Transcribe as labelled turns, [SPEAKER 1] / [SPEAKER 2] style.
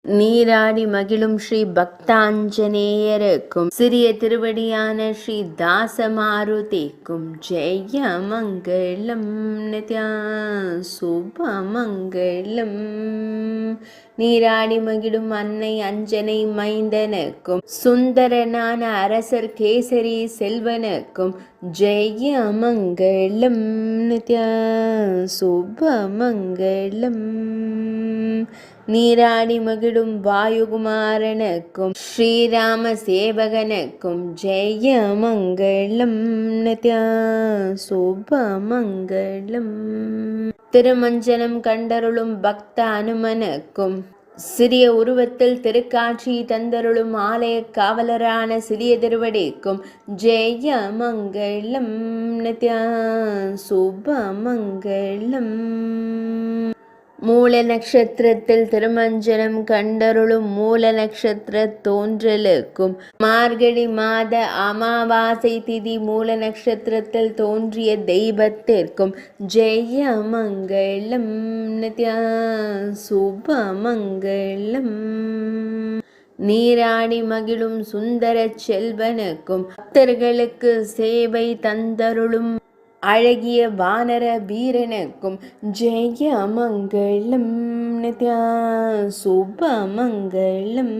[SPEAKER 1] நீராடி மகிழும் ஸ்ரீ பக்தாஞ்சநேயருக்கும் சிறிய திருவடியான ஸ்ரீ தாசமாருதிக்கும் ஜெய மங்களம் நித்யா சுபமங்களம். நீராடி மகிழும் அன்னை அஞ்சனை மைந்தனுக்கும் சுந்தரனான அரசர் கேசரி செல்வனுக்கும் ஜெய மங்களம் நித்யா சுபமங்களம். நீராடி மகிழும் வாயுகுமாரனுக்கும் ஸ்ரீராம சேவகனுக்கும் ஜெய மங்களம் நித்யா சுபமங்களம். திருமஞ்சனம் கண்டருளும் பக்த அனுமனுக்கும் சிறிய உருவத்தில் திருக்காட்சி தந்தருளும் ஆலய காவலரான சிறிய திருவடிக்கும் ஜெய மங்களம் நித்யா சுபமங்களம். மூல நட்சத்திரத்தில் திருமஞ்சனம் கண்டருளும் மூல நட்சத்திர தோன்றலுக்கும் மார்கழி மாத அமாவாசை திதி மூல நட்சத்திரத்தில் தோன்றிய தெய்வத்திற்கும் ஜெய மங்களம் நித்யா சுபமங்களம். நீராடி மகிழும் சுந்தர செல்வனுக்கும் பக்தர்களுக்கு சேவை தந்தருளும் அழகிய வானர வீரனுக்கும் ஜெய மங்களம் நித்யா சுபமங்களம்.